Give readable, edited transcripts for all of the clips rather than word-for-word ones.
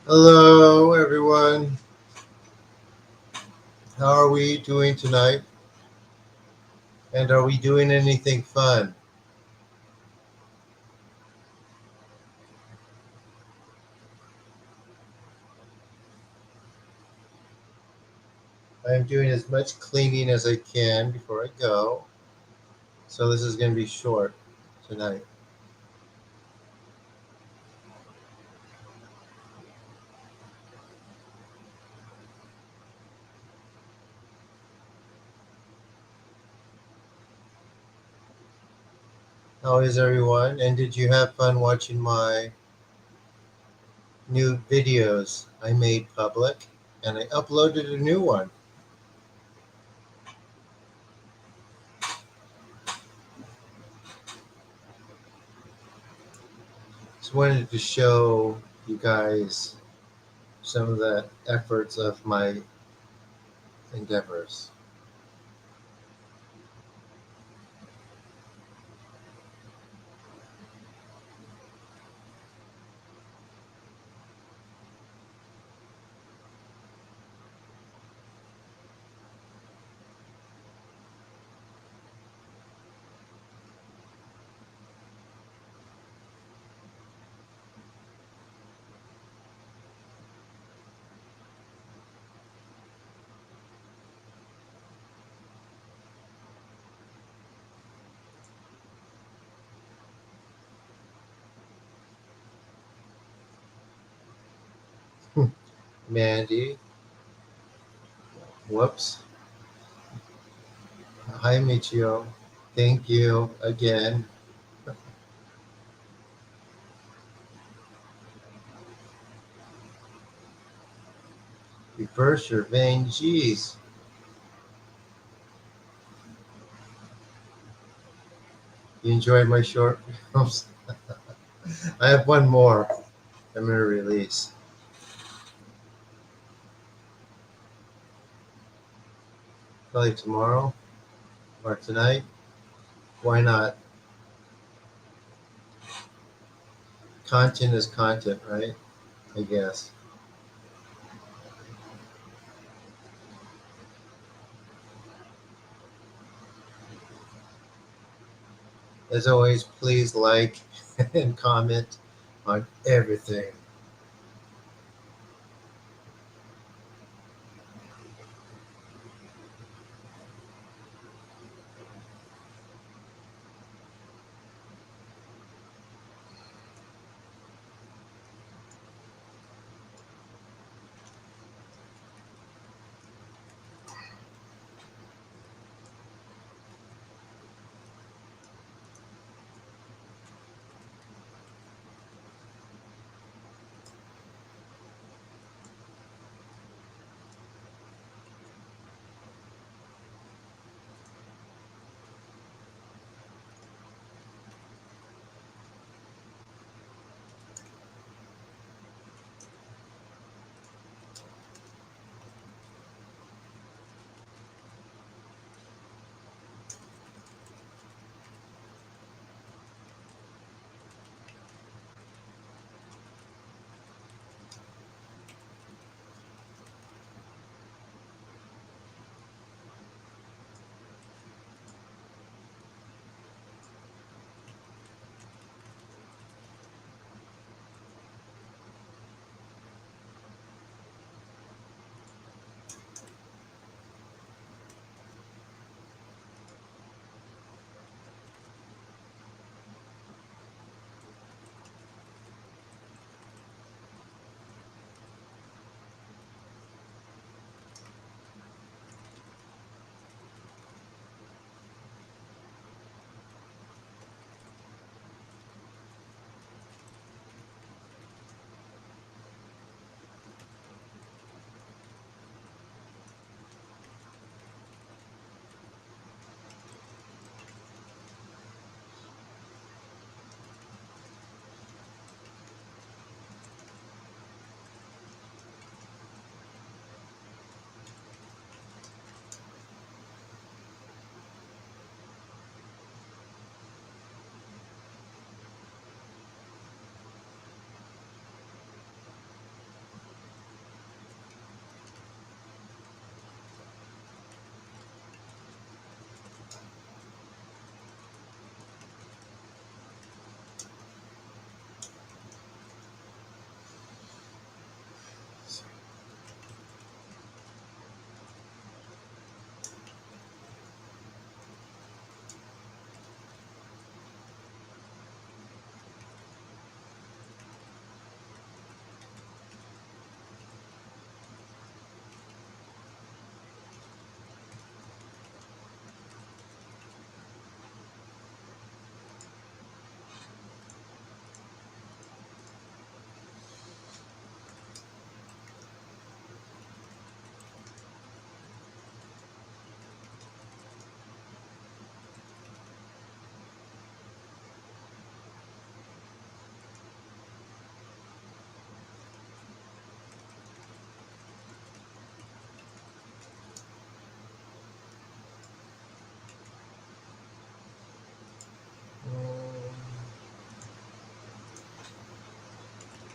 Hello, everyone. How are we doing tonight? And are we doing anything fun? I am doing as much cleaning as I can before I go. So this is going to be short tonight. How is everyone? And did you have fun watching my new videos I made public? And I uploaded a new one. Just wanted to show you guys some of the efforts of my endeavors. Mandy, whoops. Hi, Michio. Thank you again. Reverse your vein. Jeez. You enjoyed my short films? I have one more I'm going to release. Probably tomorrow or tonight. Why not? Content is content, right? I guess. As always, please like and comment on everything.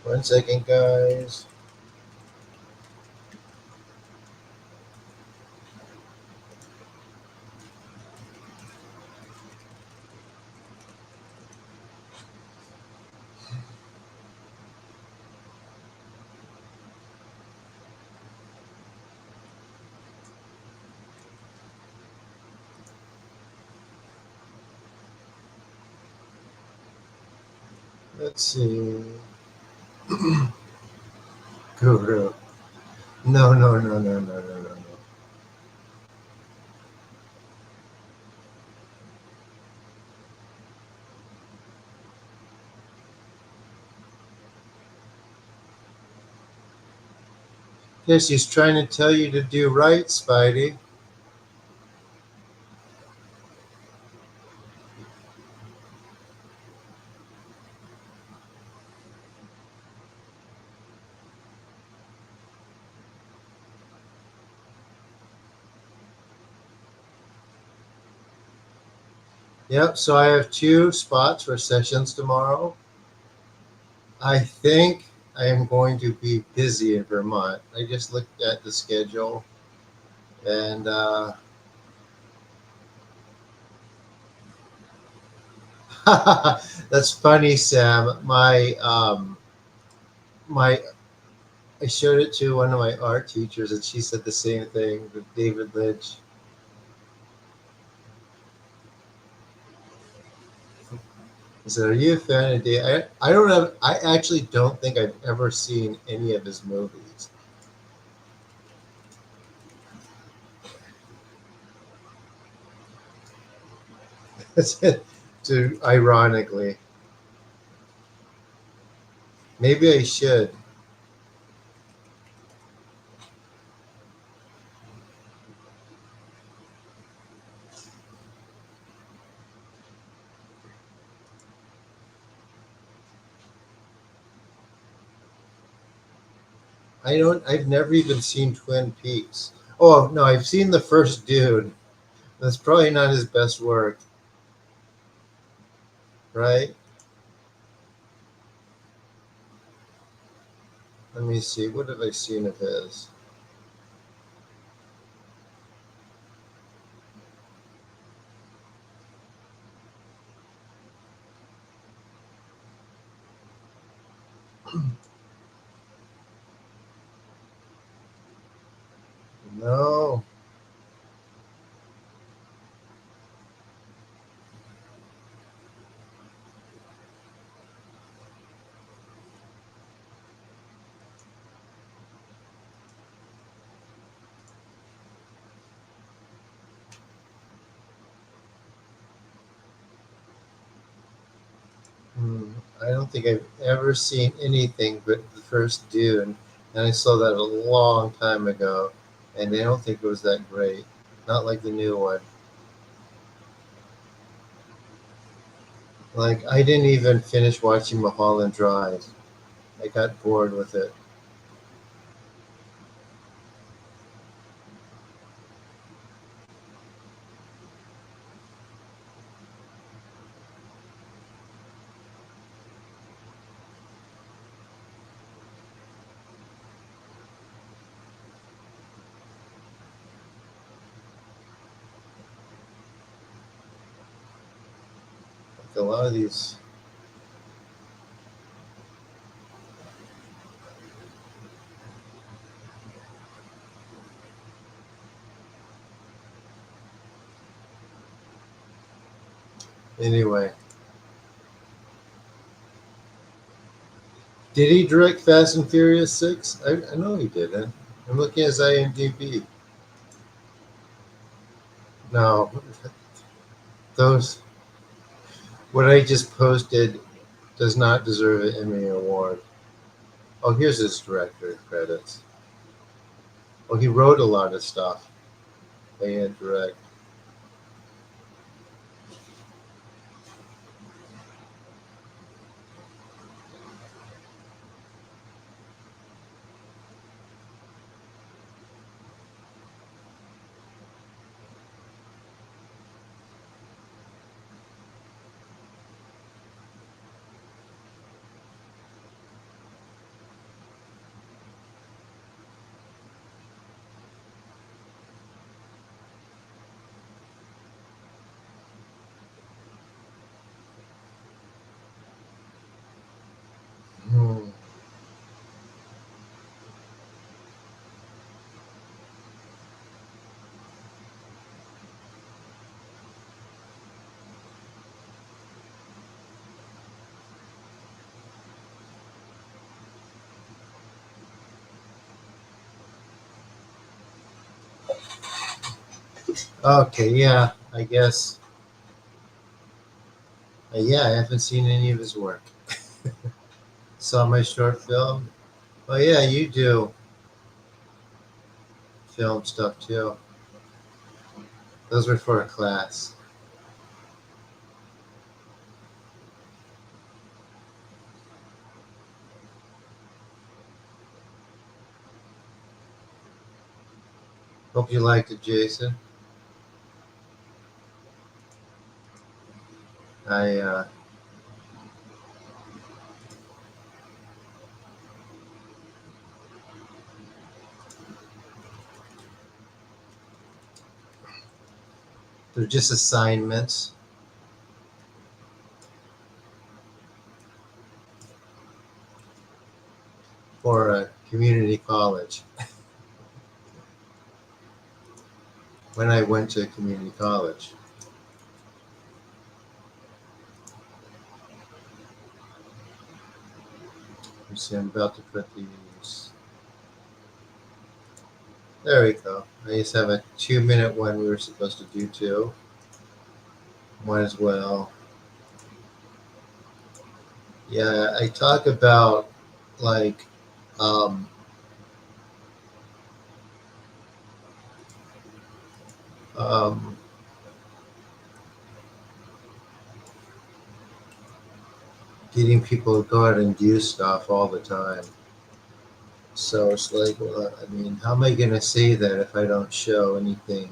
One second, guys. Let's see. Guru. No, no, no, no, no, no, no, no. Yes, he's trying to tell you to do right, Spidey. Yep, so I have two spots for sessions tomorrow. I think I am going to be busy in Vermont. I just looked at the schedule and that's funny, Sam. My I showed it to one of my art teachers and she said the same thing with David Lynch. I said, "Are you a fan of David?" I don't have. I actually don't think I've ever seen any of his movies. To ironically, maybe I should. I don't. I've never even seen Twin Peaks. Oh no, I've seen the first Dune. That's probably not his best work, right? Let me see. What have I seen of his? No. Hmm, I don't think I've ever seen anything but the first Dune, and I saw that a long time ago, and I don't think it was that great. Not like the new one. Like I didn't even finish watching Mulholland Drive. I got bored with it. Like a lot of these. Anyway, did he direct Fast and Furious 6? I know he didn't. I'm looking at his IMDb. No, those what I just posted does not deserve an Emmy award. Oh, here's his director credits. Oh, he wrote a lot of stuff. They didn't direct. Okay, yeah, I guess. Yeah, I haven't seen any of his work. Saw my short film. Oh, yeah, you do film stuff too. Those were for a class. Hope you liked it, Jason. I they're just assignments for a community college. When I went to community college, you see, I'm about to put these. There we go. I just have a 2 minute one. We were supposed to do two. Might as well. Yeah, I talk about like um, um, getting people to go out and do stuff all the time. So it's like, well, I mean, how am I going to say that if I don't show anything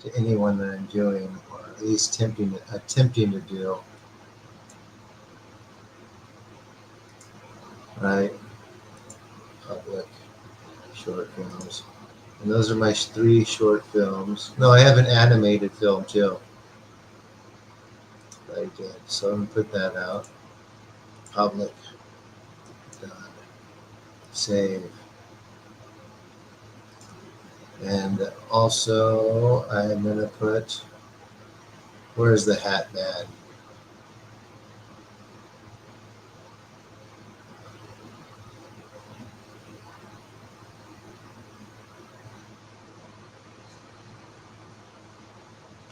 to anyone that I'm doing, or at least attempting to do, right? Public short films. And those are my three short films. No, I have an animated film too. I did. So I'm gonna put that out. Public. Done. Save. And also, I'm gonna put. Where's the Hat Man?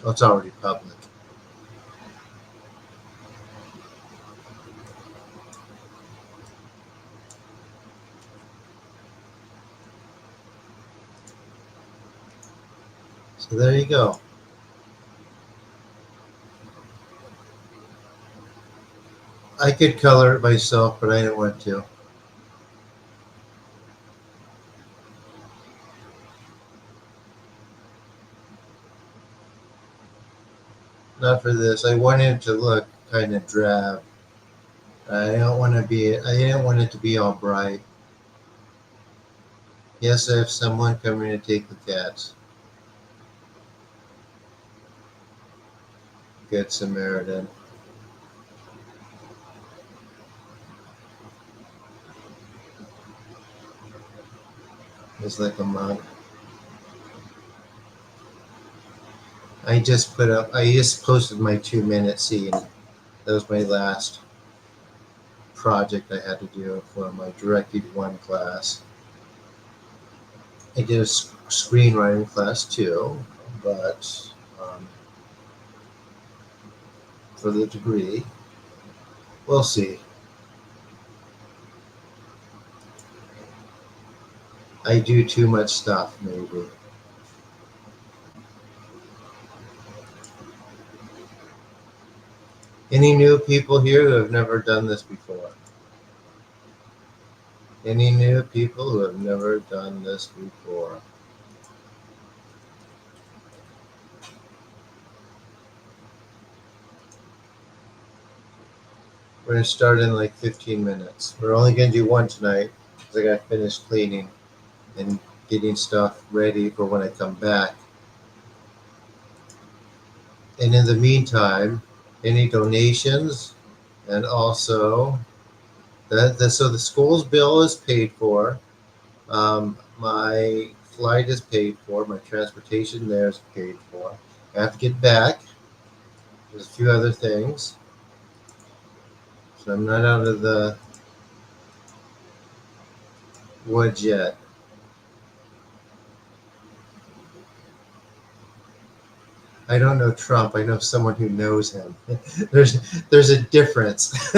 Oh, it's already public. So there you go. I could color it myself, but I didn't want to. Not for this. I wanted it to look kind of drab. I don't want to be. I didn't want it to be all bright. Yes, I have someone coming to take the cats. Good Samaritan. It's like a monk. I just put up. I just posted my 2 minute scene. That was my last project I had to do for my directed one class. I did a screenwriting class too, but for the degree, we'll see. I do too much stuff, maybe. Any new people here who have never done this before? Any new people who have never done this before? We're going to start in like 15 minutes. We're only going to do one tonight because I got to finish cleaning and getting stuff ready for when I come back. And in the meantime, any donations, and also so the school's bill is paid for. My flight is paid for. My transportation there is paid for. I have to get back. There's a few other things. So I'm not out of the woods yet. I don't know Trump. I know someone who knows him. There's a difference.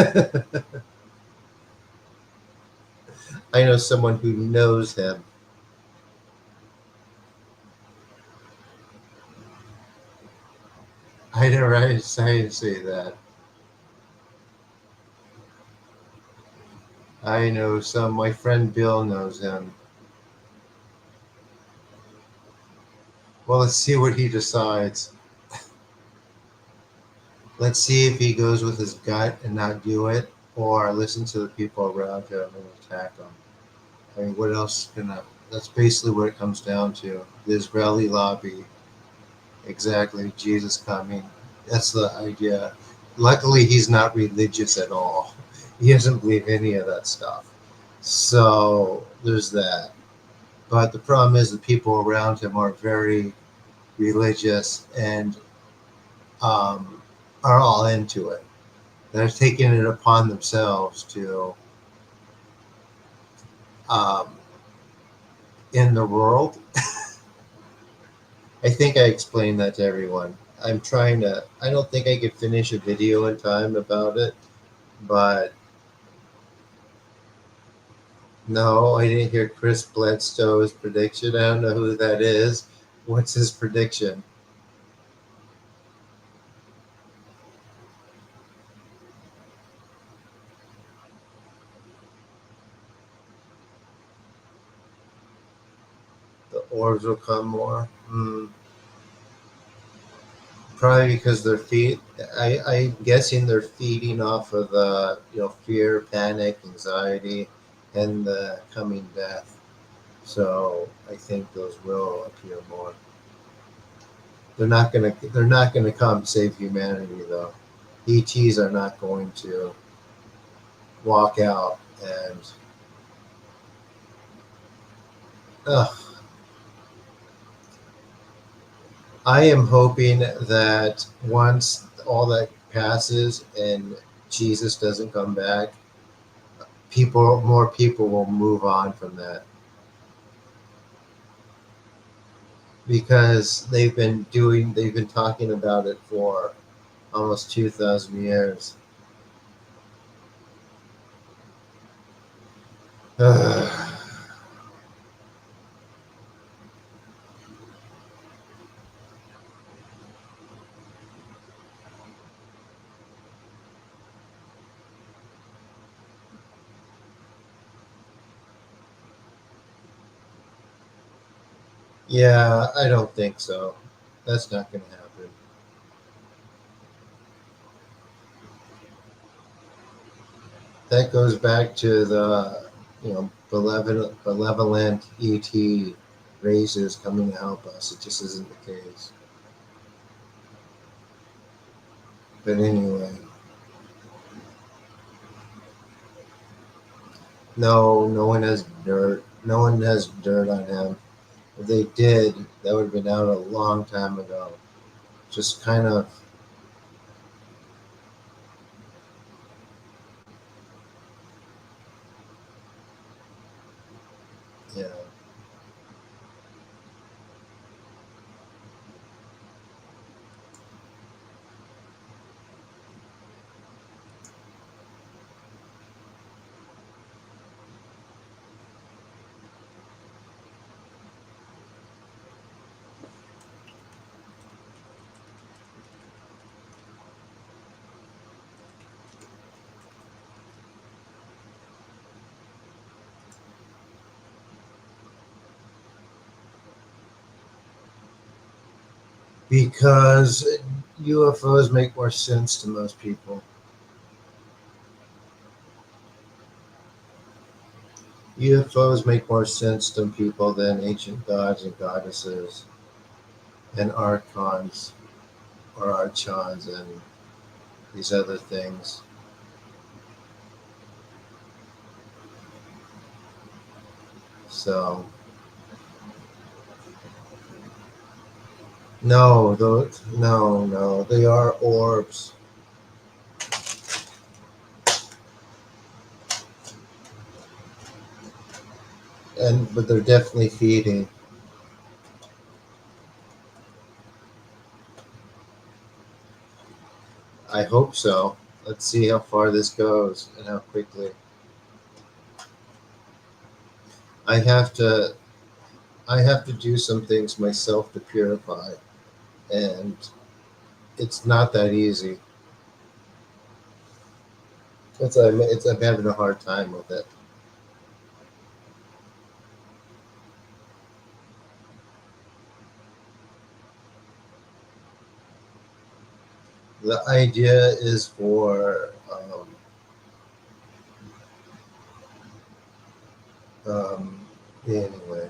I know someone who knows him. I never I say that. I know some. My friend Bill knows him. Well, let's see what he decides. Let's see if he goes with his gut and not do it, or listen to the people around him and attack them. I mean, what else can I? That's basically what it comes down to. The Israeli lobby, exactly. Jesus coming. That's the idea. Luckily, he's not religious at all. He doesn't believe any of that stuff. So there's that. But the problem is the people around him are very religious and are all into it. They're taking it upon themselves to um, in the world. I think I explained that to everyone. I'm trying to. I don't think I could finish a video in time about it, but no, I didn't hear Chris Bledsoe's prediction. I don't know who that is. What's his prediction? The orbs will come more. Probably because they're feed. I'm guessing they're feeding off of the fear, panic, anxiety, and the coming death. So I think those will appear more. They're not gonna come save humanity though. ETs are not going to walk out and ugh, I am hoping that once all that passes and Jesus doesn't come back, more people will move on from that because they've been talking about it for almost 2,000 years. Yeah, I don't think so. That's not going to happen. That goes back to the benevolent ET races coming to help us. It just isn't the case. But anyway, no, no one has dirt. No one has dirt on him. If they did, that would have been out a long time ago. Just kind of, yeah. Because UFOs make more sense to most people. UFOs make more sense to people than ancient gods and goddesses and archons or archons and these other things. So no, those no, they are orbs, and but they're definitely feeding. I hope so. Let's see how far this goes and how quickly. I have to I have to do some things myself to purify, and it's not that easy. I'm having a hard time with it. The idea is for um, anyway.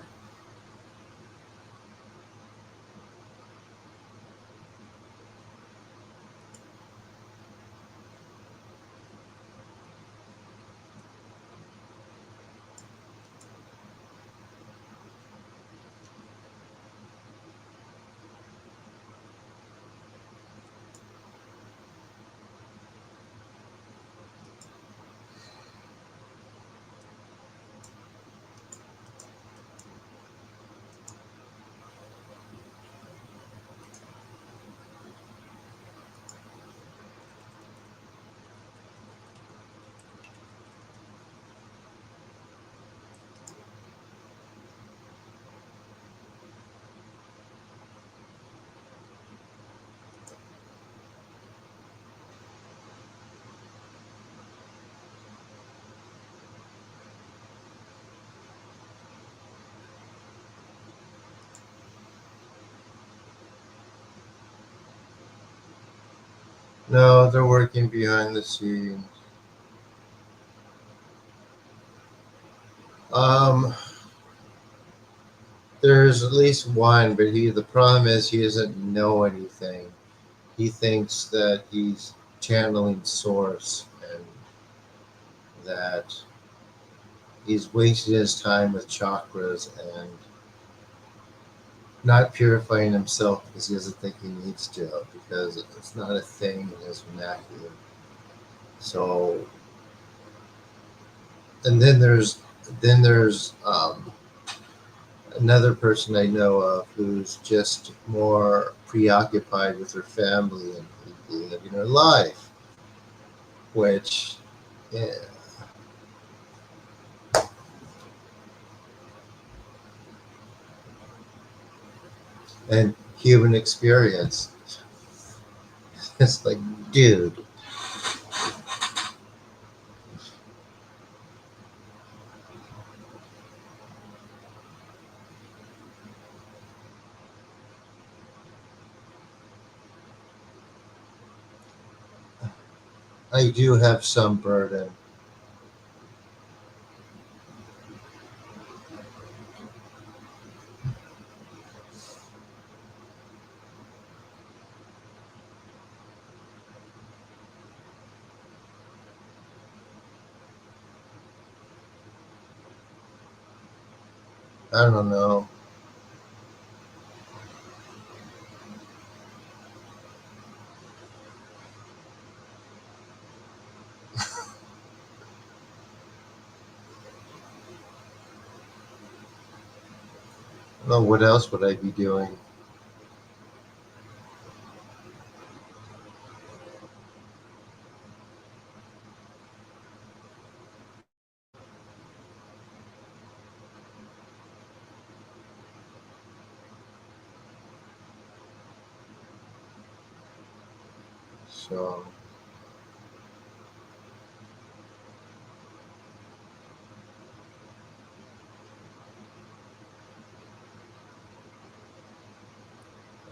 No, they're working behind the scenes. Um, there's at least one, but the problem is he doesn't know anything. He thinks that he's channeling source and that he's wasting his time with chakras and not purifying himself because he doesn't think he needs to, because it's not a thing in his vernacular. So, and then there's another person I know of who's just more preoccupied with her family and living her life, which, yeah, and human experience. It's like, dude, I do have some burden. I don't know. I don't know what else would I be doing. So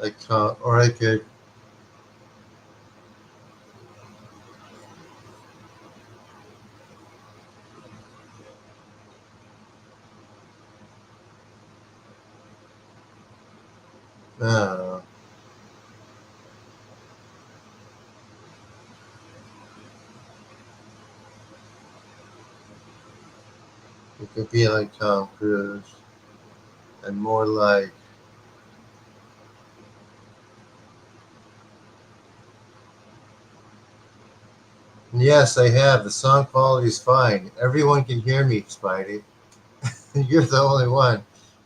I can't, or I could. I don't know. It could be like Tom Cruise, and more like, yes, I have. The song quality is fine. Everyone can hear me, Spidey. You're the only one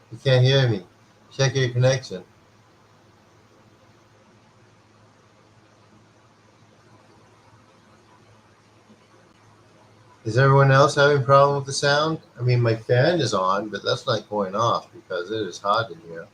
who can't hear me. Check your connection. Is everyone else having a problem with the sound? I mean, my fan is on, but that's not going off because it is hot in here.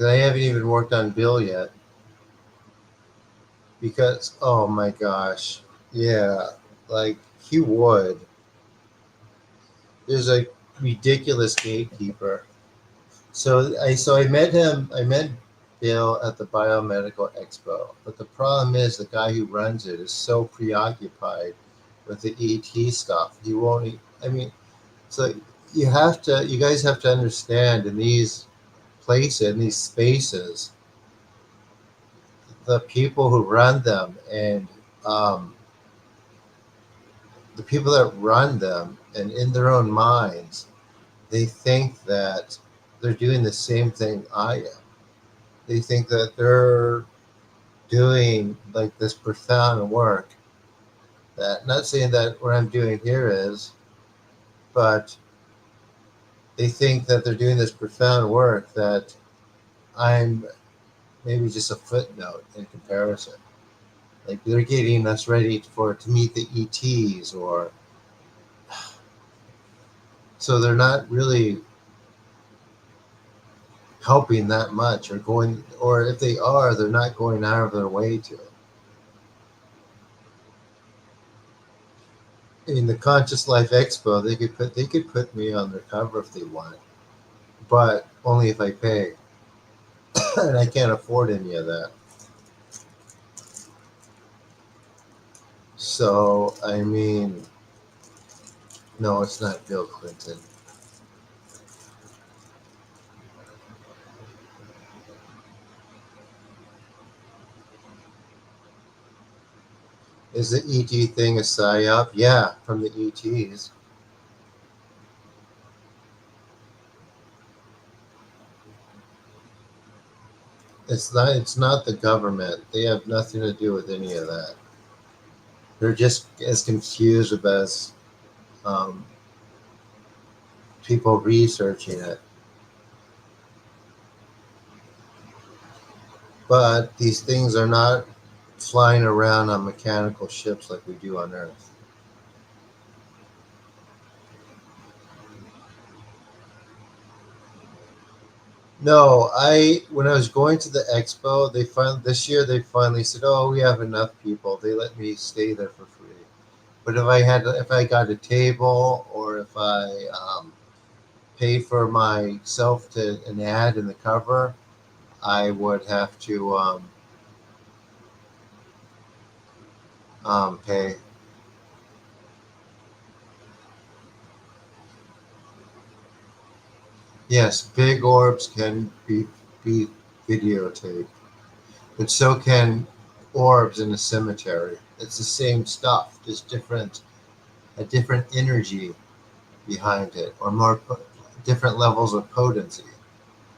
And I haven't even worked on Bill yet because, oh my gosh, yeah, like he would. There's a ridiculous gatekeeper. So I met him. I met Bill at the Biomedical Expo. But the problem is the guy who runs it is so preoccupied with the ET stuff. He won't. I mean, so you guys have to understand in these places, in these spaces, the people who run them and um, the people that run them, and in their own minds, they think that they're doing the same thing I am. They think that they're doing like this profound work that, not saying that what I'm doing here is, but they think that they're doing this profound work that I'm maybe just a footnote in comparison. Like they're getting us ready for to meet the ETs, or so they're not really helping that much, or going, or if they are, they're not going out of their way to. In the Conscious Life Expo, they could put me on their cover if they want, but only if I pay, and I can't afford any of that. So I mean, no, it's not Bill Clinton. Is the ET thing a psyop? Yeah, from the ETs. It's not. It's not the government. They have nothing to do with any of that. They're just as confused as um, people researching it. But these things are not flying around on mechanical ships like we do on Earth. No, I when I was going to the expo, this year they finally said, "Oh, we have enough people." They let me stay there for free. But if I got a table, or if I paid for myself to an ad in the cover, I would have to pay. Yes, big orbs can be videotaped, but so can orbs in a cemetery. It's the same stuff, just a different energy behind it, or different levels of potency.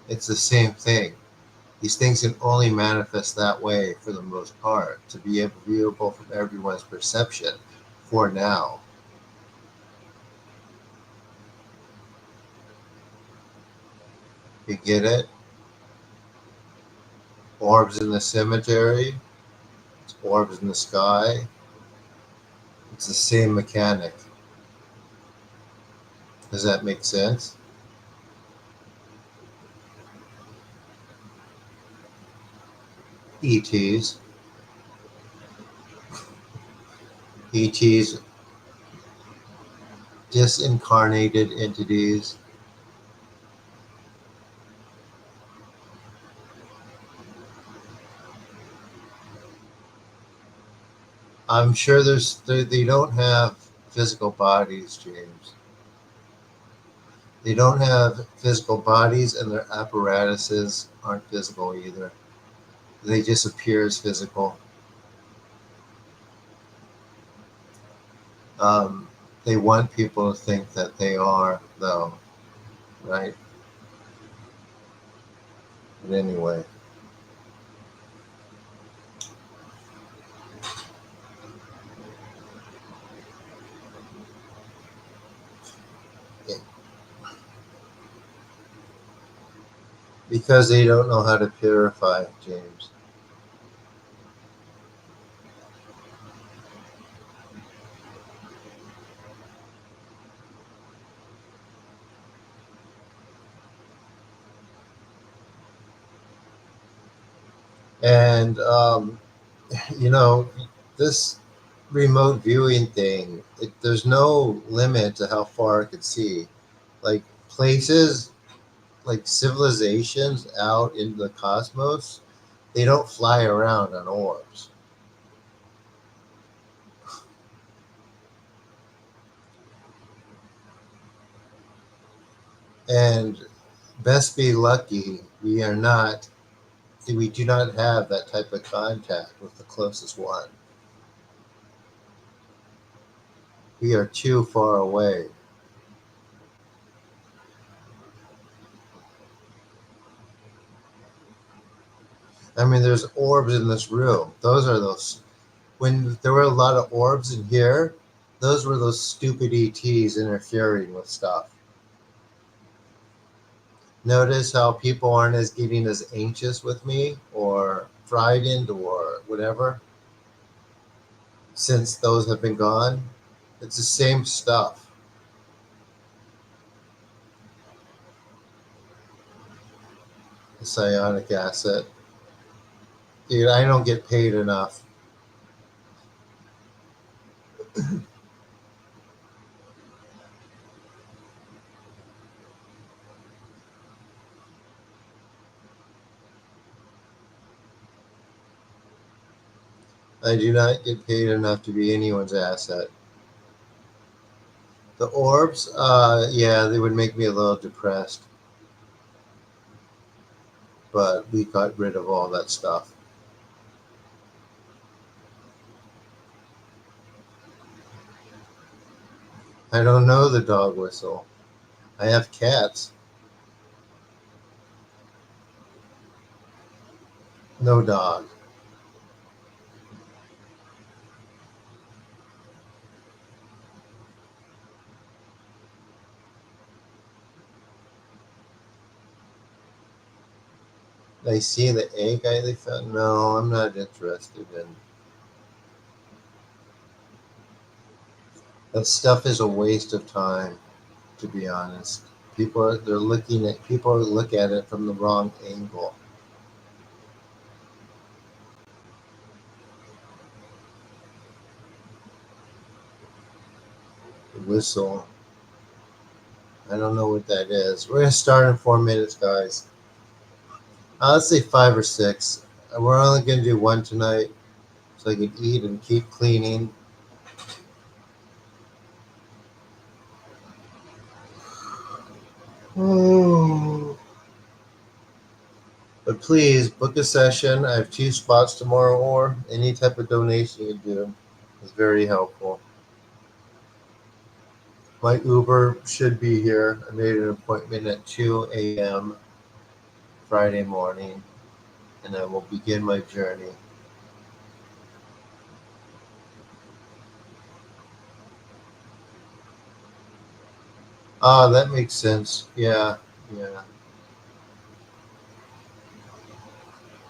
It's the same thing. These things can only manifest that way for the most part, to be viewable from everyone's perception for now. You get it? Orbs in the cemetery, orbs in the sky. It's the same mechanic. Does that make sense? ETs. ETs, disincarnated entities. I'm sure they don't have physical bodies, James. They don't have physical bodies, and their apparatuses aren't physical either. They just appear as physical. Um, they want people to think that they are, though, right? But anyway, Because they don't know how to purify, James. And you know, this remote viewing thing, there's no limit to how far it could see. Like places, like civilizations out in the cosmos, they don't fly around on orbs. And best be lucky, we do not have that type of contact with the closest one. We are too far away. I mean, there's orbs in this room. Those are those. When there were a lot of orbs in here, those were those stupid ETs interfering with stuff. Notice how people aren't as getting as anxious with me or frightened or whatever since those have been gone. It's the same stuff. The cyanic acid. Dude, I don't get paid enough. I do not get paid enough to be anyone's asset. The orbs, yeah, they would make me a little depressed, but we got rid of all that stuff. I don't know the dog whistle. I have cats. No dog. I see the egg they found. No, I'm not interested in that stuff. Is a waste of time, to be honest. People look at it from the wrong angle. The whistle. I don't know what that is. We're gonna start in 4 minutes, guys. Let's say 5 or 6. We're only gonna do one tonight, so I can eat and keep cleaning. Oh. But please book a session. I have 2 spots tomorrow, or any type of donation you do is very helpful. My Uber should be here. I made an appointment at 2 a.m. Friday morning, and I will begin my journey. Ah, that makes sense. Yeah, yeah.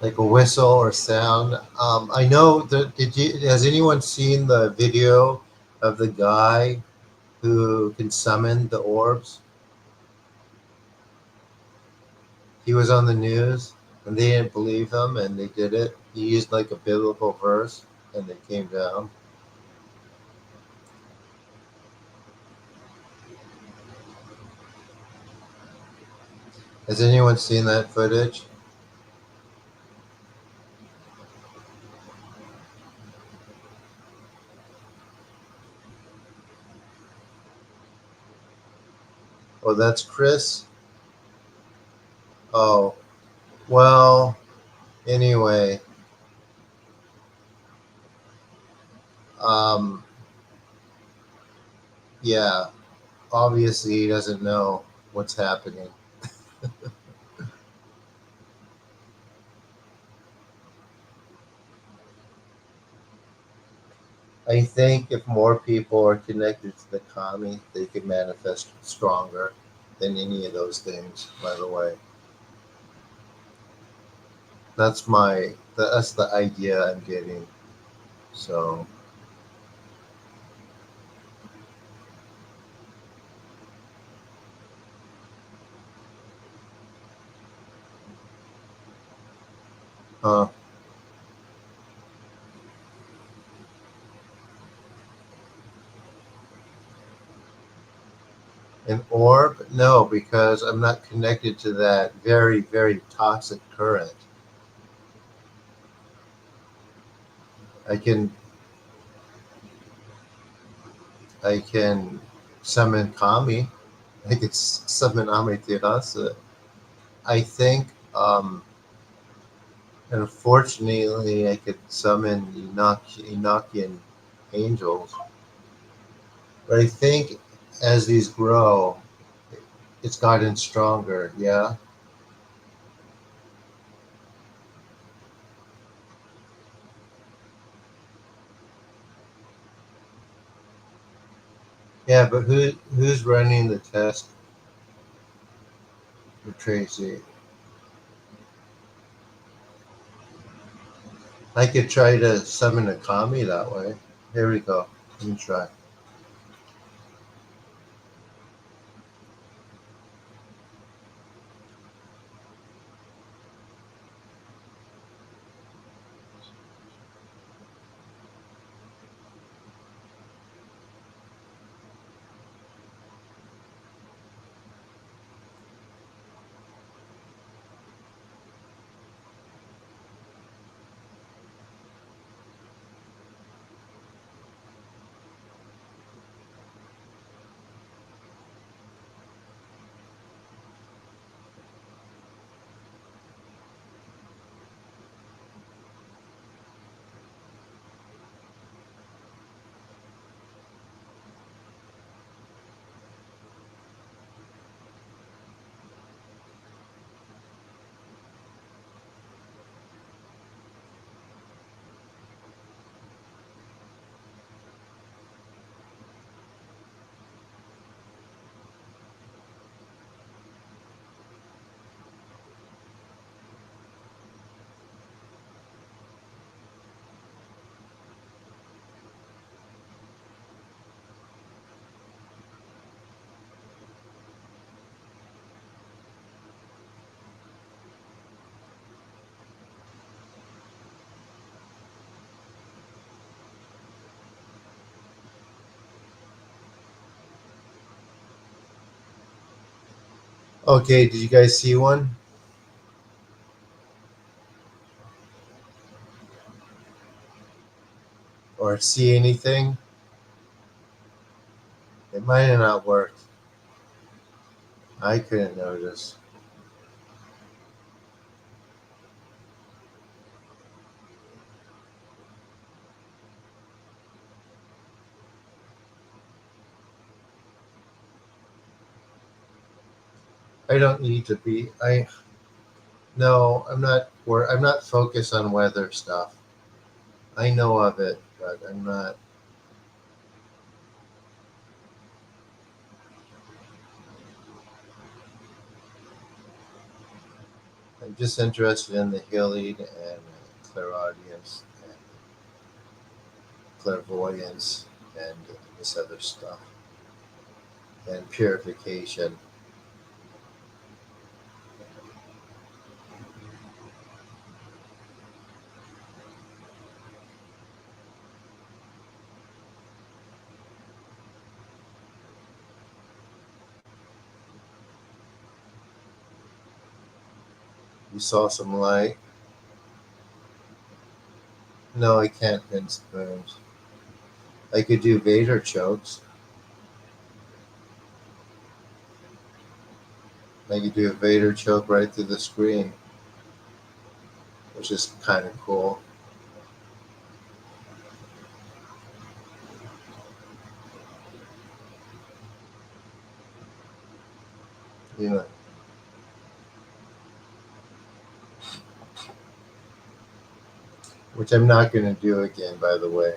Like a whistle or sound. I know that. Did you? Has anyone seen the video of the guy who can summon the orbs? He was on the news, and they didn't believe him, and they did it. He used like a biblical verse, and they came down. Has anyone seen that footage? Oh, that's Chris. Oh, well. Anyway, um, yeah. Obviously, he doesn't know what's happening. I think if more people are connected to the kami, they can manifest stronger than any of those things, by the way. That's the idea I'm getting. So, uh, an orb? No, because I'm not connected to that very, very toxic current. I can I can summon Kami. I could summon Amaterasu. I think, unfortunately, I could summon Enochian angels. But I think as these grow, it's gotten stronger. Yeah, yeah. But who's running the test for Tracy? I could try to summon a Kami that way. Here we go. Let me try. Okay, did you guys see one or see anything? It might have not worked. I couldn't notice. I don't need to be. I No, I'm not. I'm not focused on weather stuff. I know of it, but I'm not. I'm just interested in the healing and clairaudience and clairvoyance and this other stuff and purification. You saw some light. No, I can't pin spoons. I could do Vader chokes. I could do a Vader choke right through the screen, which is kind of cool. You know, which I'm not going to do again, by the way.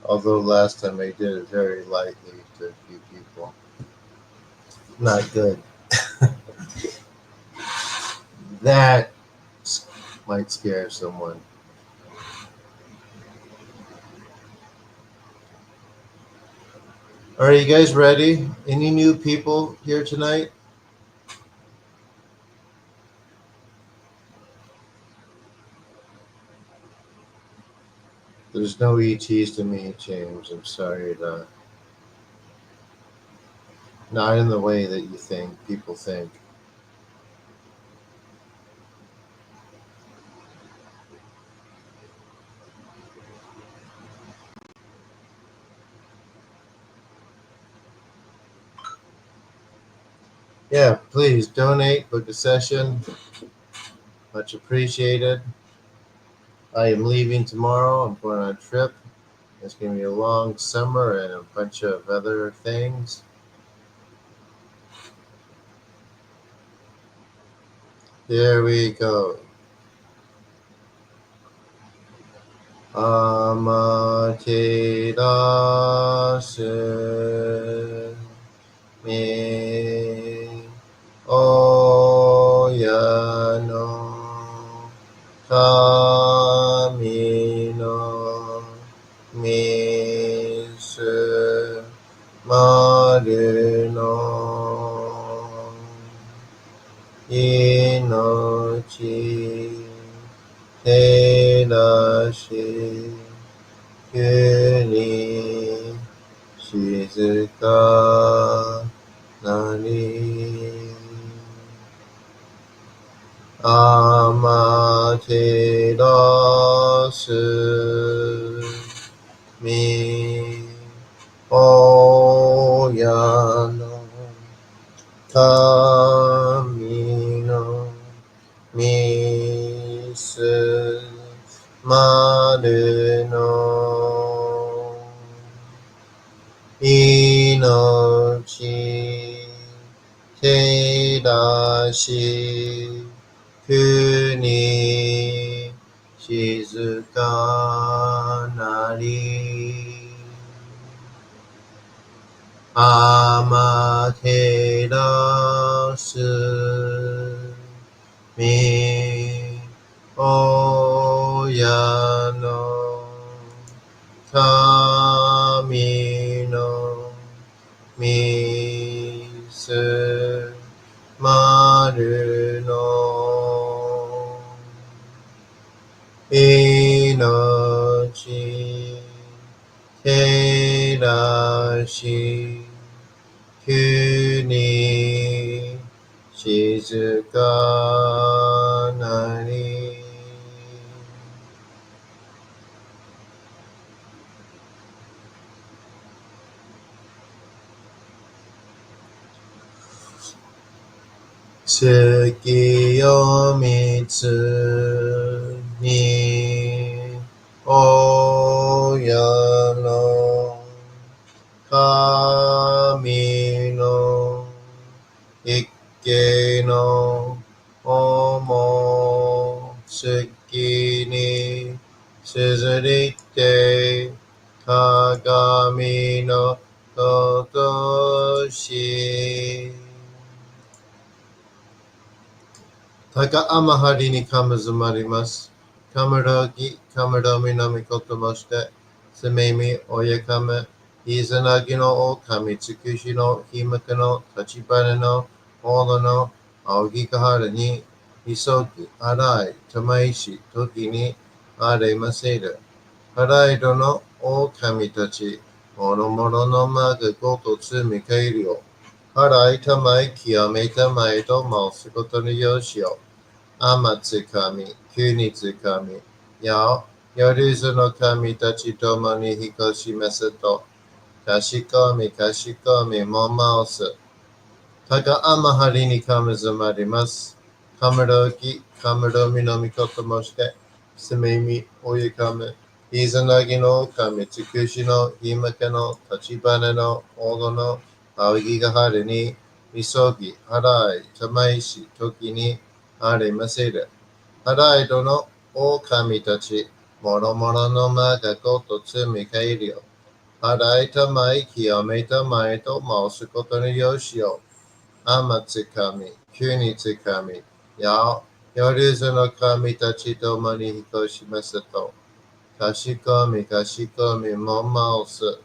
Although last time I did it very lightly to a few people. Not good. That might scare someone. Are you guys ready? Any new people here tonight? There's no ETs to me, James. I'm sorry. Not in the way that you think, people think. Yeah, please donate, book a session. Much appreciated. I am leaving tomorrow. I'm going on a trip. It's going to be a long summer and a bunch of other things. There we go. Amaterasu me oyano kami no misu maru no inochi terashi kuni shizuka nani amaterasu mi oyano kami no misu maru no inochi terashi kuni shizuka nari amaterasu mi oyano kami no misu maru no inochi terashi kuni shizuka nari Tsukiyomitsu ni oyano kami no ikke no omotsuki ni suzurite kagami no kotoshi Taka amahari ni kamazumarimasu. Kamarogi, kamaromi no mikoto moshite. Sumemi, oyakame. Izanagi no o kami tsukushi no himaka no tachibana no olo no aogikahara ni misogi, arai, tamaishi, toki ni aremaseru. Arai do no o kami tachi. Moromoro no maga goto tsumi kairu yo. Arai tamai kiyome tamai to masukoto no yoshi yo. Amatsukami, Kunitsukami, Yao, Yoruzu no kami tachi tomo ni hikoshi meseto, Kashikomi, Kashikomi, Momaosu, Taka amahari ni kamazumarimasu, Kamaroki, Kamaromi no mikoto moshite, Sumemi, Oyakame, Izanagi no kami, Tsukushi no, Himaka no, Tachibana no, Odo no, Aogigahara ni, Misogi, Harai, Tamaishi, Toki ni, aremaseru. Harai do no o kami tachi, moromoro no maga goto tsumi kairu yo. 洗いたまえ、清めたまえと申すことのよしを。天つかみ、国つかみ、夜ずの神たちと共に引こしますと。かしこみかしこみも申す。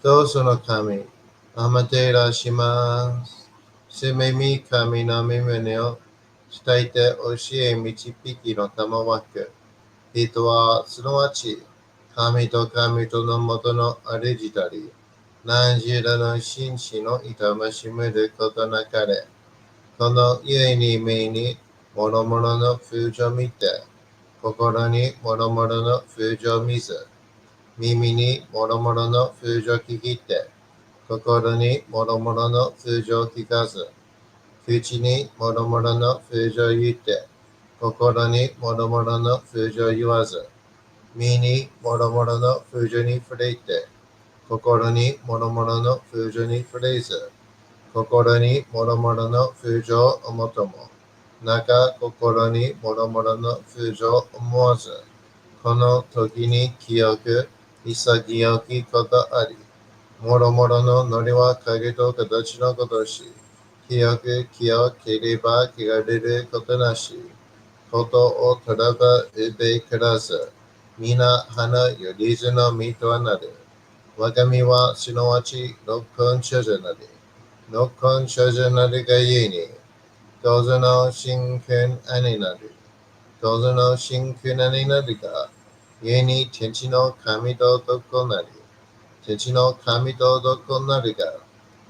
とその神、あまていらします。すめみ神の御胸を伝えて教え導きの賜わく。人はすなわち、神と神とのもとのありじたり、何時らの紳士の痛ましむることなかれ。この故に目に諸々の風情見て、心に諸々の風情見ず、耳に諸々の風情聞きて、心に諸々の風情聞かず、口に諸々の風情言って、心に諸々の風情言わず、身に諸々の風情に触れて、心に諸々の風情に触れず、心に諸々の風情を思とも、心に諸々の風情を思わず、この時に清く潔きことあり、諸々のノリは影と形のことし、清く清ければ汚れることなし、ことをとらばうべからず、皆花よりずの実となる。我が身はすなわち六根所者なり。六根所者なるがゆえに、どうぞの真君兄なる。どうぞの真君兄なるが、ゆえに天地の神とどなり。天地の神とどなるが、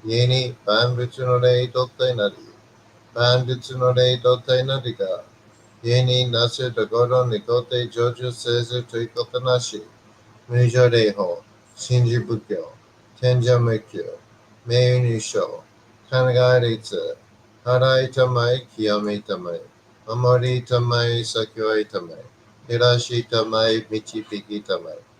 ゆえに万物の霊と体なり。万物の霊と体なるが、ゆえになすところにこて成就せずということなし。無常霊法、信じ仏教、天上無教、名誉入賞、考え律、払いたまえ、清めたまえ、守りたまえ、先はいたまえ、照らしたまえ、導きたまえ。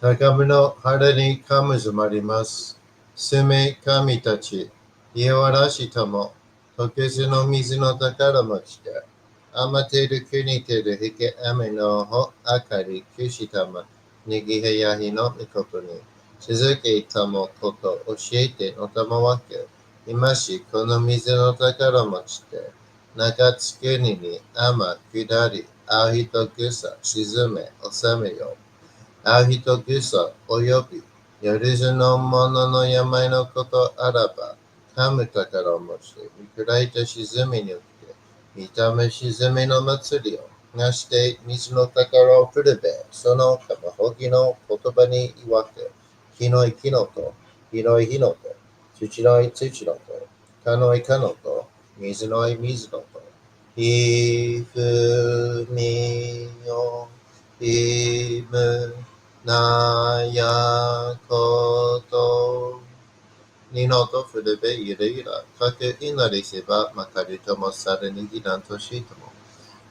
高めの腹にかむずまります。すめ神たち、家わらしたも、溶けずの水の宝持ちで、余っている国てるひけ雨のほあかりくしたま、にぎへやひのみことに、続けたもこと教えてのたまわけ、今しこの水の宝持ちで、中つくにに雨下り、あひとくさ沈め、収めよ。あ人こそおよび、よりずの者の病のことあらば、かむ宝を持ち、見くいた沈みによって、見た目沈みの祭りを、なして水の宝を振るべ、そのかまほぎの言葉に言わけ、火のい木のと、火のい火のと、土のい土のと、かのいかのと、水のい水のと、ひふみよ、いむ、なやことにのとふるべゆるゆらかくいなりせばまかりともさるにぎらんとしとも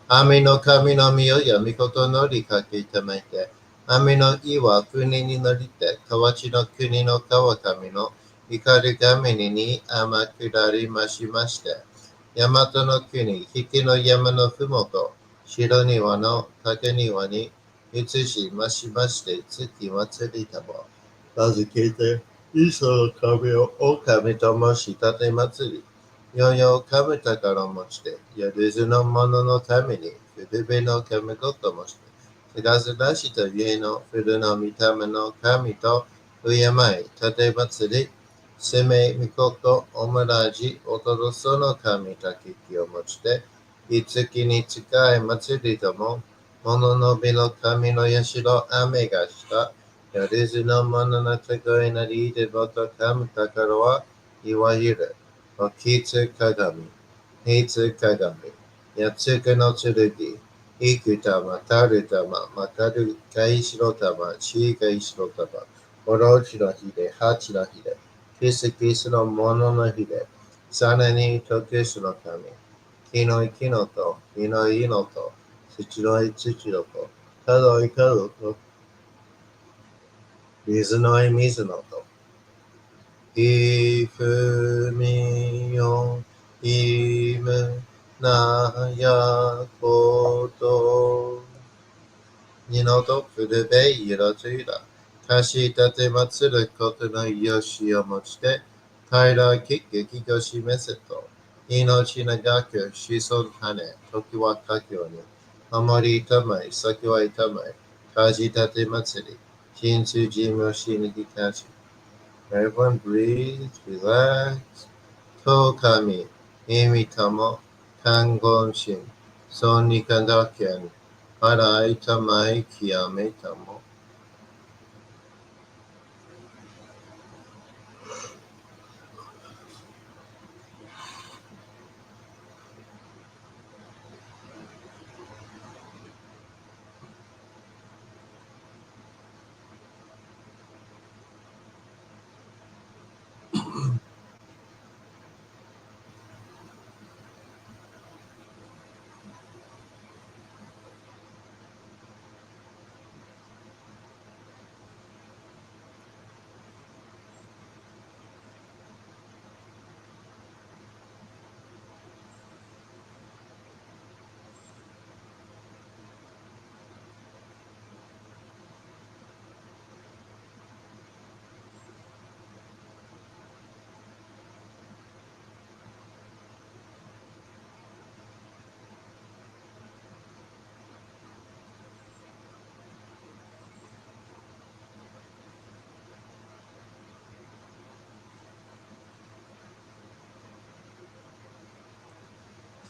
神の神のみをやみことのりかけためて神のいは国にのりて河内の国の川上の怒り神に天下りましまして大和の国引きの山のふもと白庭の竹庭に移しましまして月祭りたも名付けて磯の神を狼ともしたて祭りよよ神宝を持ちてやるずの者のために古べの神とともしてすがすらしと家の古の御霊の神と敬い立て祭りせめみことおむらじおとどその神たききを持ちていつきに近い祭りとももののびの神の社雨がした。夜ずのもののたこいなりでぼとかむたからはいわゆる。おきつ鏡。いつ鏡。やつくの剣。いくたま、たるたま、またるがいしろたま、ちがいしろたま。おろちのひで、はちのひで。キスキスのもののひで。さらにとけしの神。木のい木のと、火のいのと、土のい土のと、角い角と、水のい水のと、いふみよ、いむなやこと、二のとくるべいろついら、かしたてまつることのよしをもちて、平らき激が示せと、命長く子孫羽、時は佳境に、あまり痛まい、先は痛まい、かじたて祭り、新通じもしにきかし。Everyone breathe, relax. と神、意味とも、看護心、そにかだけん、払いたまい、極めたも。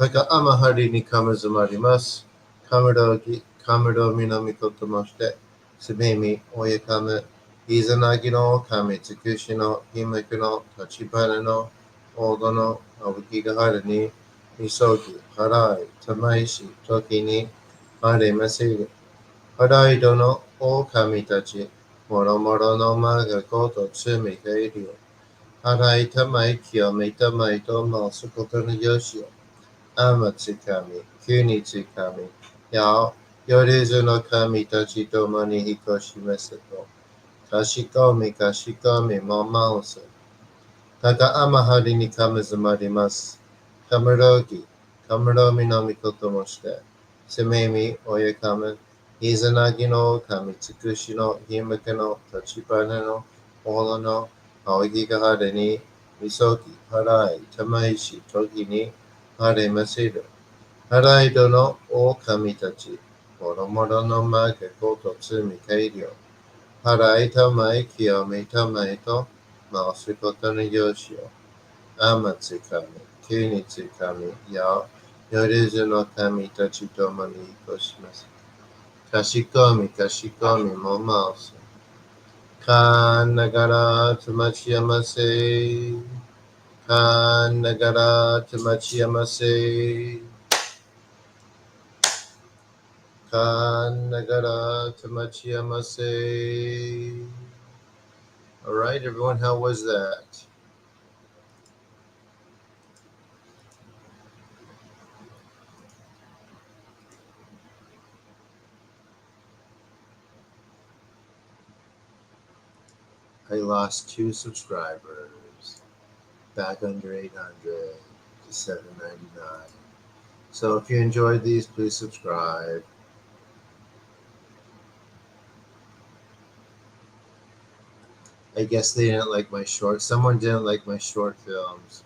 高天張にかむずまります。かむろぎ、かむろみのみこともして、すべみ、おやかむ、いざなぎの神、つくしの、ひむくの、立ち花の、おどの、あぶきがはるに、みそぎ、払い、たまいし、時に、あれませる。払いどの、お神たち、もろもろのまがことつみがいるよ。払いたまい、清めたまいと申すことのよしよ。天つかみ、国つかみ、や、夜ずの神たちともに彦しめせと、かしこみかしこみもまおせ。高天はりにかむずまります。かむろぎ、かむろみのみこともして、せめみ、おやかむ、いざなぎの神つくしの、ひむけの、立ちばねの、おろの、あおぎがはれに、みそぎ、払い、たまいし、ときに、あれませる。払いどの狼たち、もろもろのまけことつみかいりょ。払いたまい清めたまいと、まおすことのよしよ。あまつかみ、きゅうにつかみ、や、よりずの神たちともにいこします。かしこみかしこみもまおす。かんながらつまちやませ。かんながらつまちやませ。Kanagara Tamachiyamase. All right, everyone, how was that? I lost 2 subscribers, back under 800 to 799. So if you enjoyed these, please subscribe. I guess they didn't like my short. Someone didn't like my short films.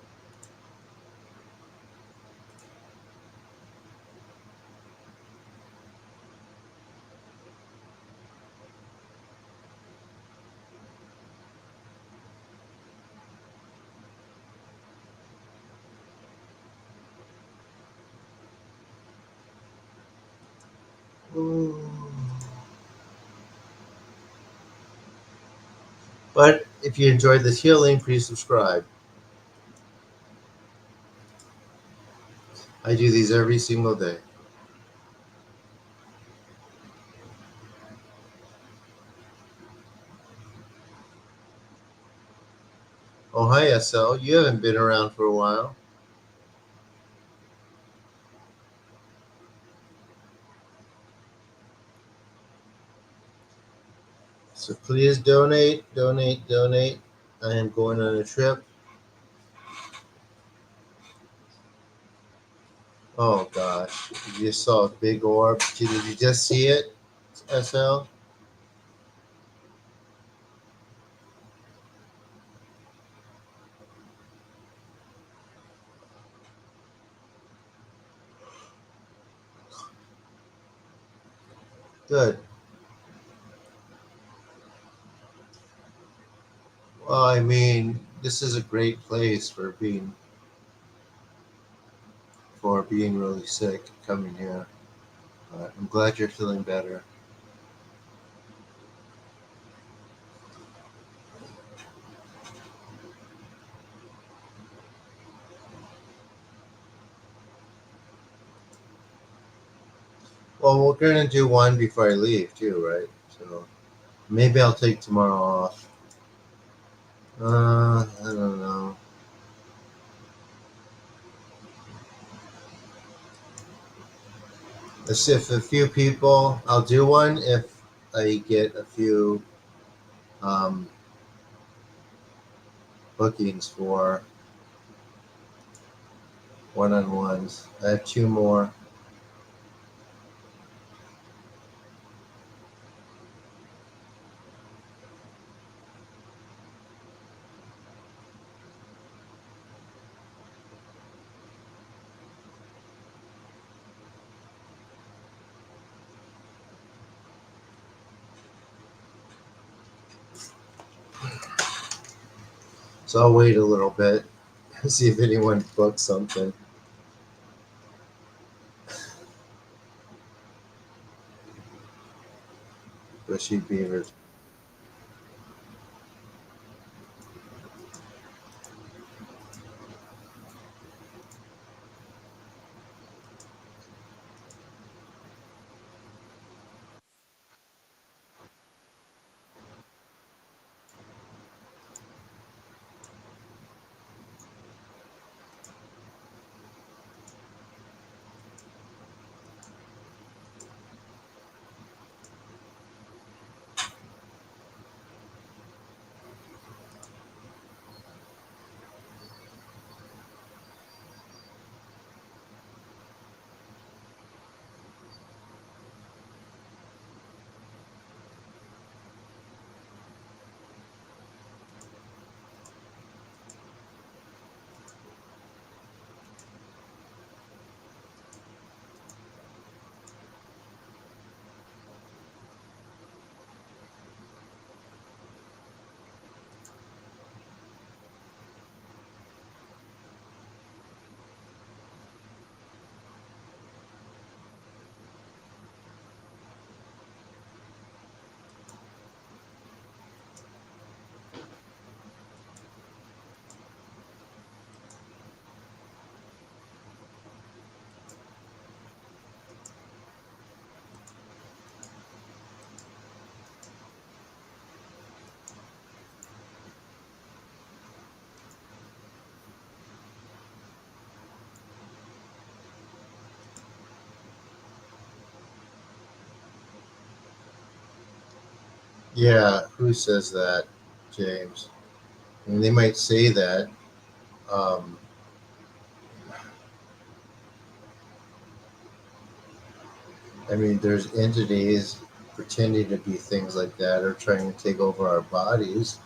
Ooh. But if you enjoyed this healing, please subscribe. I do these every single day. Oh, hi, SL. You haven't been around for a while. So please donate, donate, donate. I am going on a trip. Oh, gosh. You just saw a big orb. Did you just see it, SL? Good. Well, I mean, this is a great place for being really sick, coming here. I'm glad you're feeling better. Well, we're gonna do one before I leave too, right? So maybe I'll take tomorrow off. I don't know. Let's see if a few people. I'll do one if I get a few um, bookings for one-on-ones. I have two more. So I'll wait a little bit, see if anyone books something. Bushy beavers. Yeah, who says that, James? I mean, they might say that. Um, I mean, there's entities pretending to be things like that or trying to take over our bodies.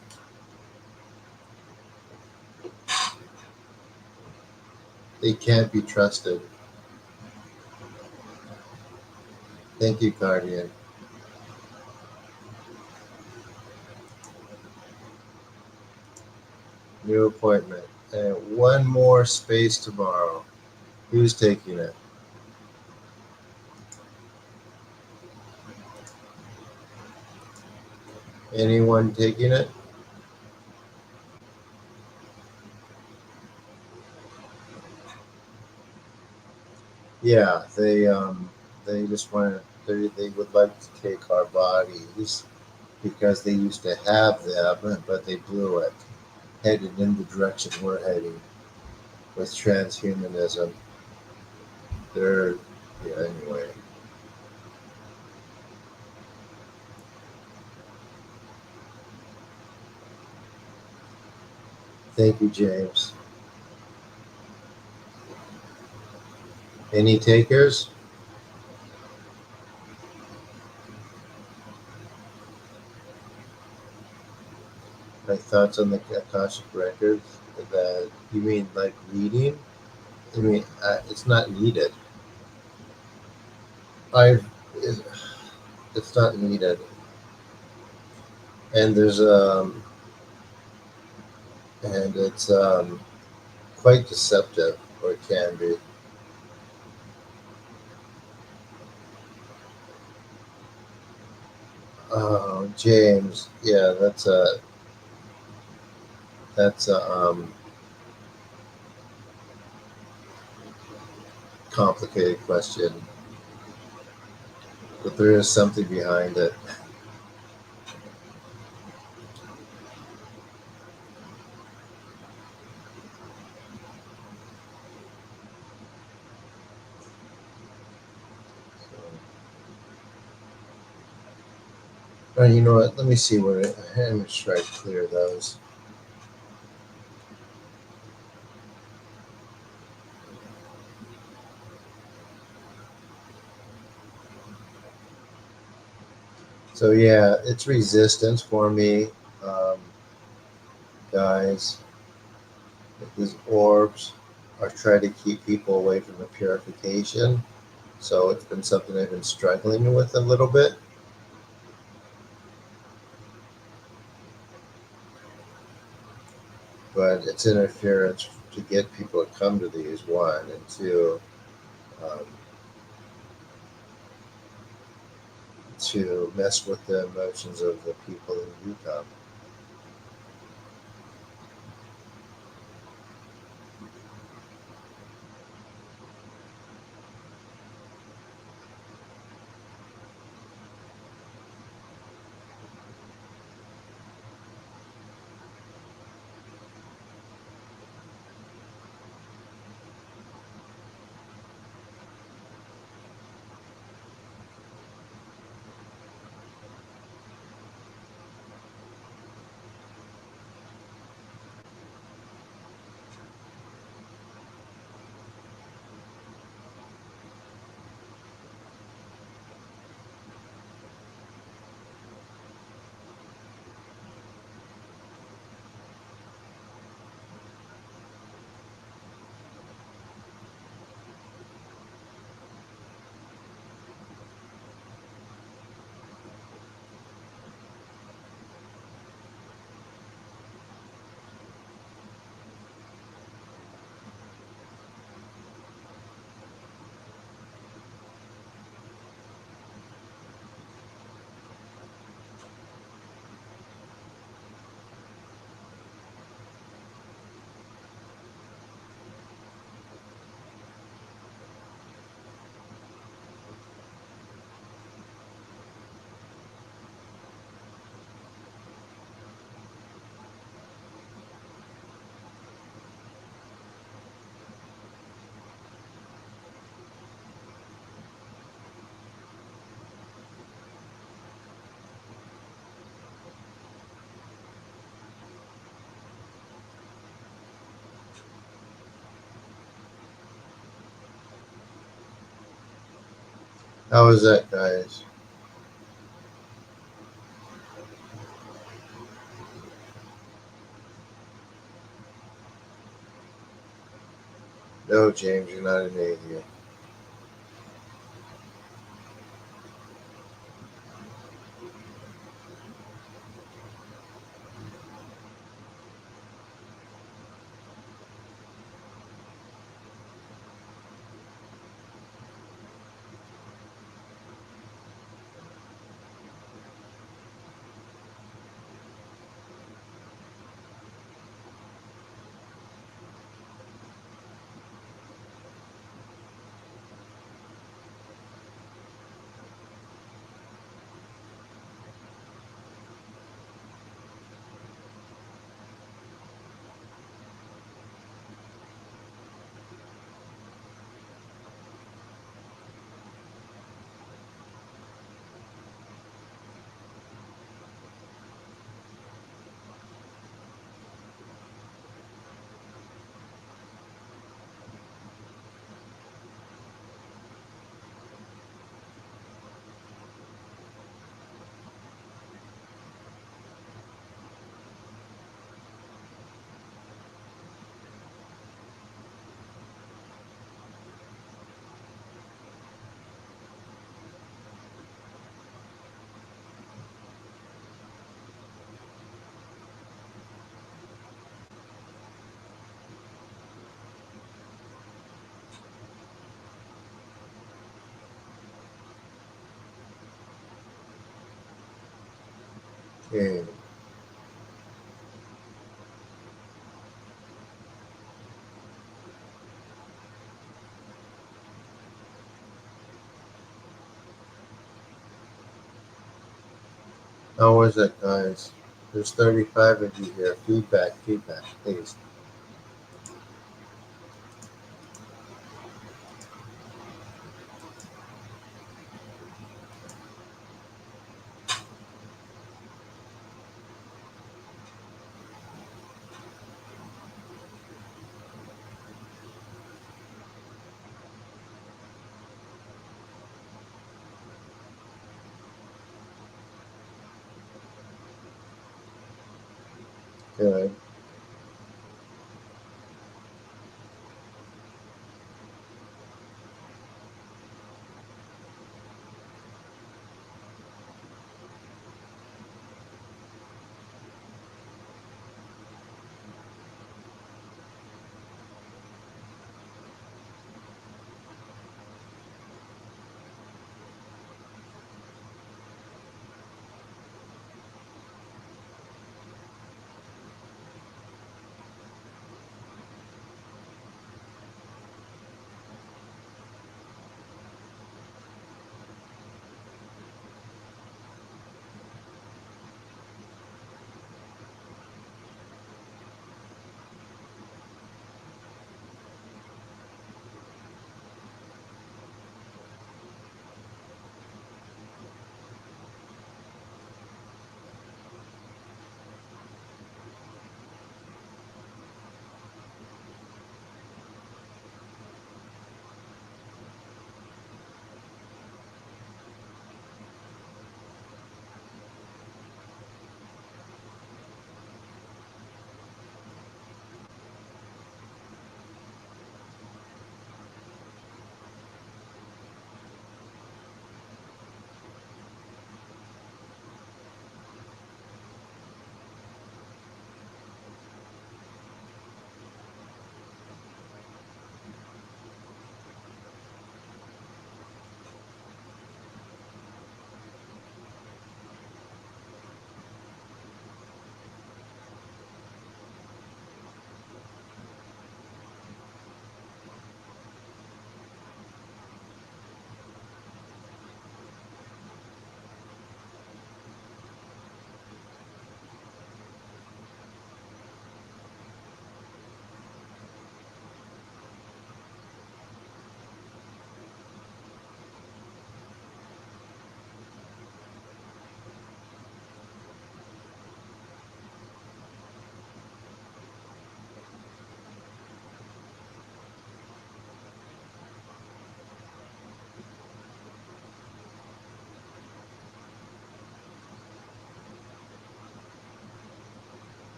They can't be trusted. Thank you, Guardian. New appointment. And one more space tomorrow. Who's taking it? Anyone taking it? Yeah, they just want they would like to take our bodies because they used to have them, but they blew it, headed in the direction we're heading with transhumanism. They're yeah. Anyway, thank you, James. Any takers? My thoughts on the Akashic records? That you mean like reading? I mean, it's not needed. I've it's not needed, and there's and it's quite deceptive, or it can be. James, yeah, that's a complicated question, but there is something behind it. You know what? Let me see where let me try to clear those. So yeah, it's resistance for me, um, guys. These orbs are trying to keep people away from the purification. So it's been something I've been struggling with a little bit, but it's interference to get people to come to these, one, and two, um, to mess with the emotions of the people who do come. How is that, guys? No, James, you're not an atheist. Okay. How was it, guys? There's 35 of you here. Feedback, please. Good.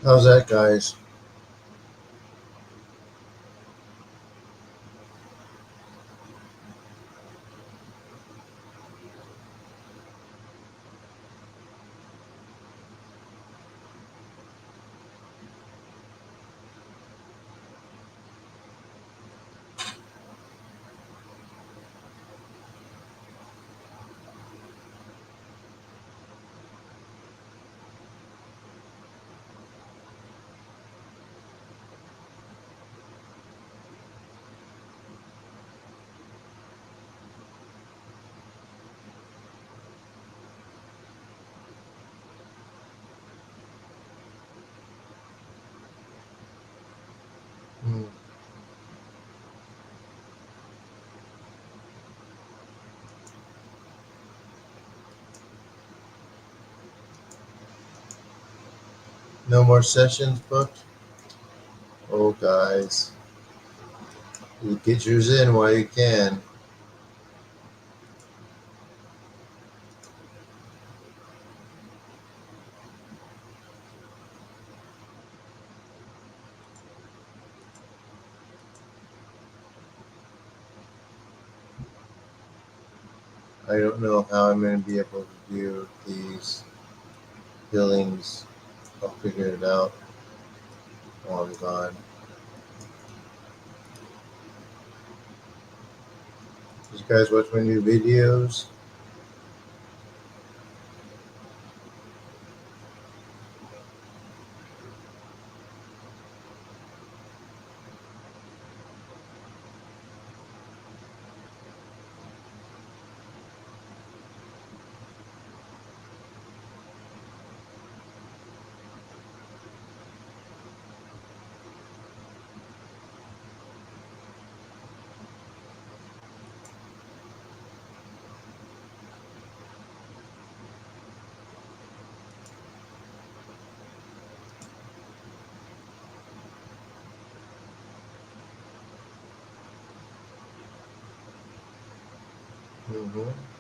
How's that, guys? Hmm. No more sessions booked? Oh, guys, you get yours in while you can. I don't know how I'm going to be able to do these billings. I'll figure it out while I'm gone. Did you guys watch my new videos? Mm-hmm.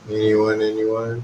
Anyone, anyone?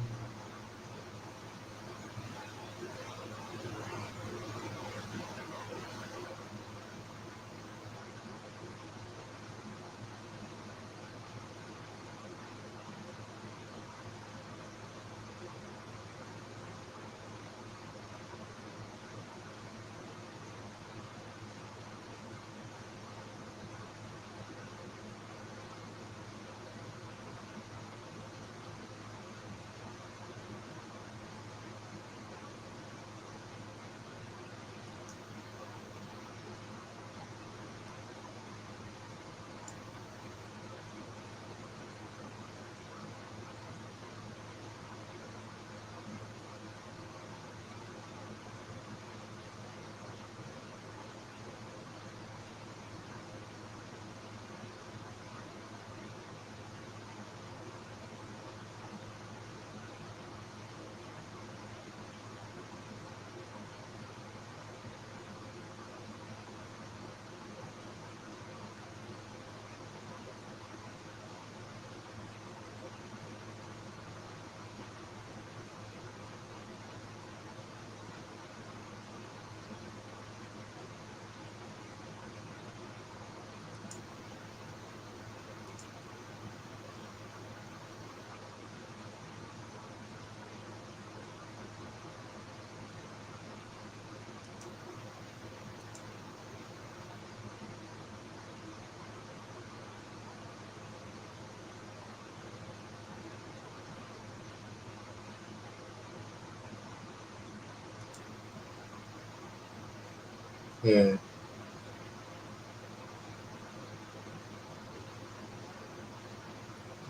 Yeah.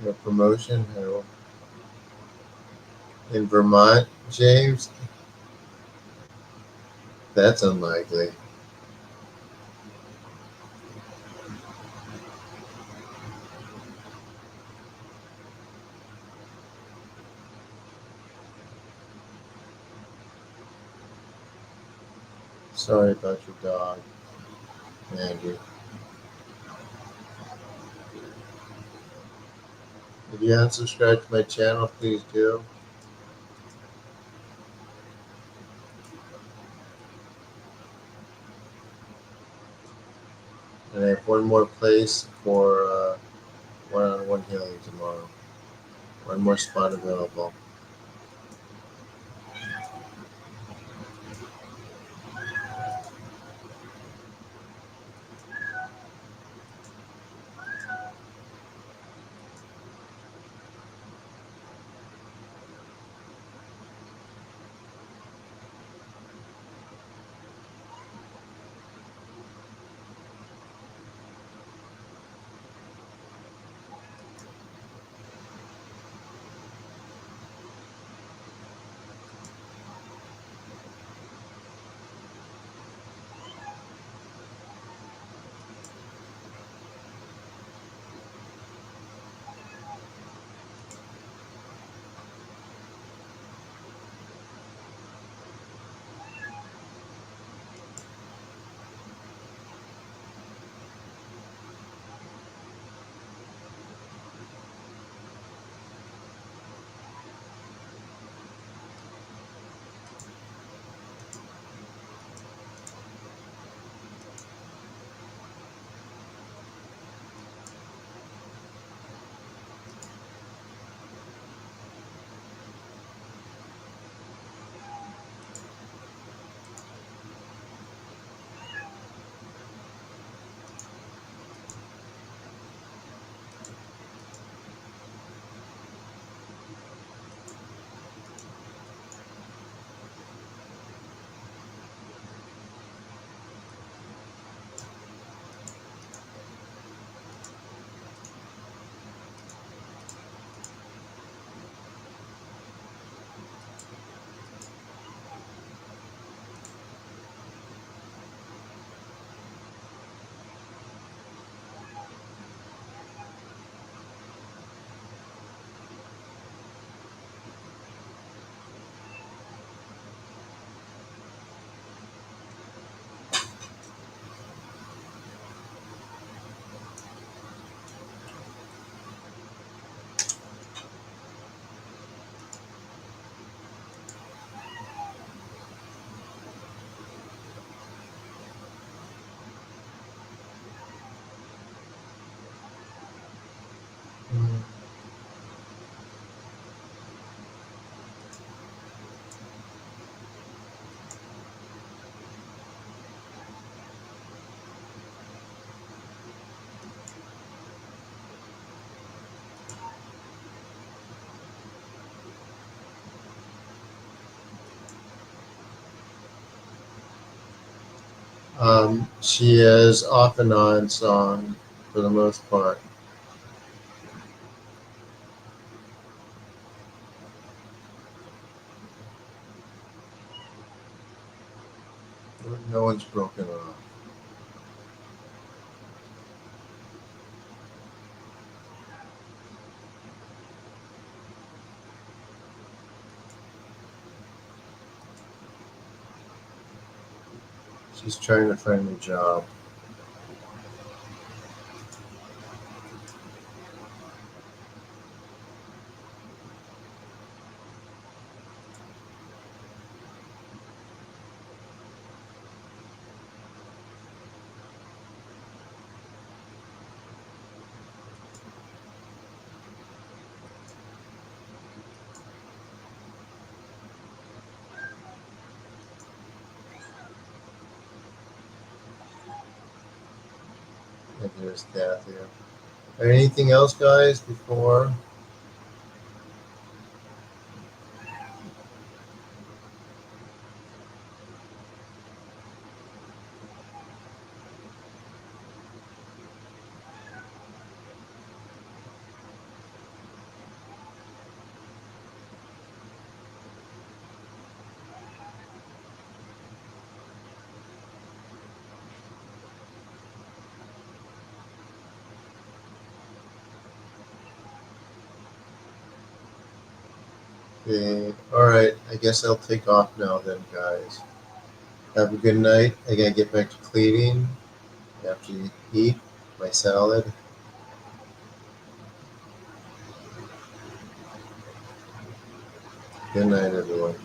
A promotion in Vermont, James? That's unlikely. Sorry about your dog, Andy. If you haven't subscribed to my channel, please do. And I have one more place for one-on-one healing tomorrow. One more spot available. She is off and on song for the most part. No one's broken off. She's trying to find a job. And here's Kathy. Anything else, guys, before? All right. I guess I'll take off now then, guys. Have a good night. I gotta get back to cleaning after you eat my salad. Good night, everyone.